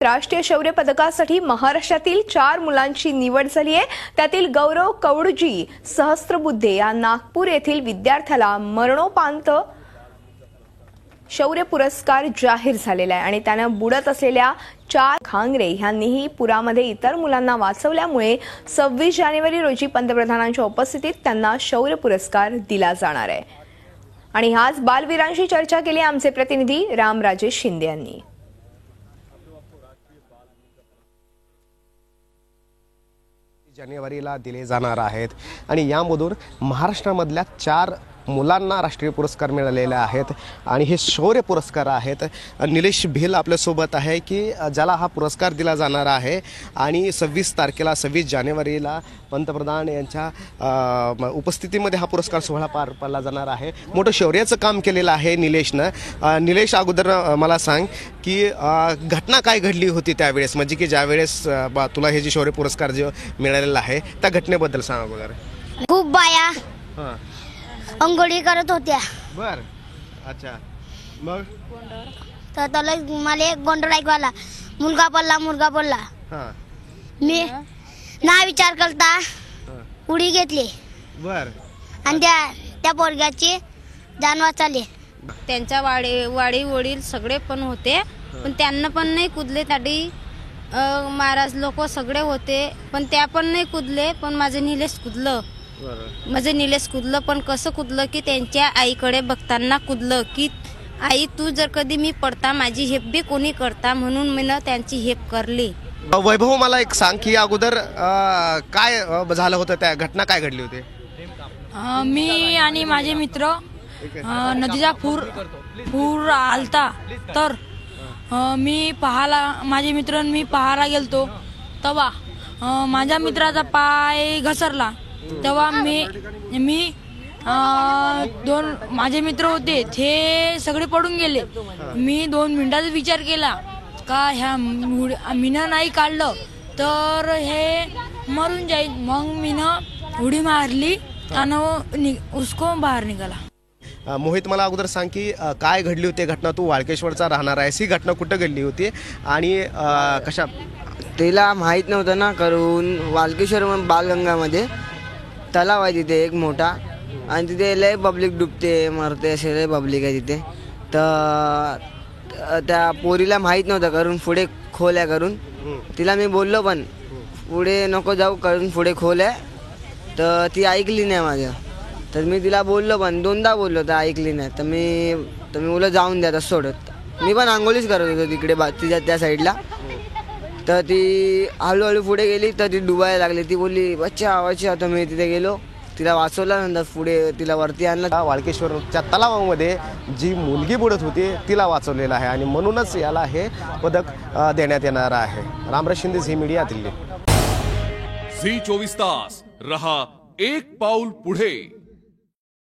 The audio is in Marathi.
राष्ट्रीय शौर्य पदकासाठी महाराष्ट्रातील 4 मुलांची निवड झाली आहे। त्यातील गौरव कौडजी सहस्त्रबुद्धे या नागपूर येथील विद्यार्थ्याला मरणोपांत शौर्य पुरस्कार जाहीर झालेला आहे आणि त्याने बुडत असलेल्या 4 खांगरे यांनीही पुरामध्ये इतर मुलांना वाचवल्यामुळे 26 जानेवारी रोजी पंतप्रधानांच्या उपस्थितीत त्यांना शौर्य पुरस्कार दिला जाणार आहे। आणि ह्याच बालवीरांशी चर्चा केली आमचे प्रतिनिधी रामराजेश शिंदे यांनी। जानेवारीला दिले जाणार आहेत आणि यामधून महाराष्ट्रामधल्या 4 मुलांना राष्ट्रीय पुरस्कार मिळालेले आहेत आणि हे शौर्य पुरस्कार आहेत। निलेश भिल आपल्या सोबत आहे की ज्याला हा पुरस्कार दिला जाणार आहे आणि 26 जानेवारीला पंतप्रधान यांच्या उपस्थितीमध्ये हा पुरस्कार सोहळा पार पडला जाणार आहे। मोठं शौर्याचं काम केलेलं आहे निलेशनं। निलेश, अगोदर मला सांग की घटना काय घडली होती त्यावेळेस, म्हणजे की ज्यावेळेस तुला हे जे शौर्य पुरस्कार जे मिळालेला आहे त्या घटनेबद्दल सांग अगोदर। खूप बाया अंघोळी करत होत्या। बर, अच्छा, मग तर त्याला मला एक गोंधळ ऐकू आला, मुलगा पडला। मी ना विचार करता उडी घेतली। बर, आणि त्या पोरग्याची जान वाचली। त्यांच्या वाडी वडील सगळे पण होते, पण त्यांना पण नाही कुदले। त्याडी महाराज लोक सगळे होते पण त्या पण नाही कुदले, पण माझं निलेश कुदलं। पण कसं कुदलं की त्यांच्या आईकडे बघताना कुदलं की आई तू जर कधी मी पडता माझी हेप बी कोणी करता, म्हणून मी त्यांची हेप करली। वैभव, मला एक सांग की अगोदर काय झालं होतं, त्या घटना काय घडली होती? मी आणि माझे मित्र नदीचा पूर आलता, तर माझे मित्र मी पाहायला गेलतो। तेव्हा माझ्या मित्राचा पाय घसरला। तेव्हा मी 2 माझे मित्र होते ते सगळे पडून गेले। मी 2 मिनिटाचा विचार केला का ह्या मीनं नाही काढलं तर हे मरून जाईल। मग मीनं उडी मारली आणि उसको बाहेर निघाला। मोहित, मला अगोदर सांग की काय घडली होती घटना? तू वाळकेश्वरचा राहणार आहेस, ही घटना कुठं घडली होती आणि कशा? तिला माहीत नव्हतं ना, करून वाळकेश्वर बालगंगामध्ये तलाव आहे तिथे एक मोठा, आणि तिथे लय पब्लिक डुबते मरते, असे लय पब्लिक आहे तिथे। तर त्या पोरीला माहीत नव्हतं करून पुढे खोल आहे करून। तिला मी बोललो पण पुढे नको जाऊ करून पुढे खोल आहे, तर ती ऐकली नाही माझं। तर मी तिला बोललो पण 2दा बोललो तर ऐकली नाही। तर मी बोललो जाऊन द्या, तर सोडत मी पण आंघोळीच करत होतो तिकडे तिच्या त्या साईडला। तर ती हळूहळू पुढे गेली तर ती डुबायला लागली। ती बोलली बच्चा। तर मी तिथे गेलो, तिला वाचवलं, नंतर पुढे तिला वरती आणलं। वाळकेश्वरच्या तलावामध्ये जी मुलगी बुडत होती तिला वाचवलेलं आहे आणि म्हणूनच याला हे पदक देण्यात येणार आहे। रामराज शिंदे, झी मीडिया, दिल्ली। झी 24 तास रहा एक पाऊल पुढे।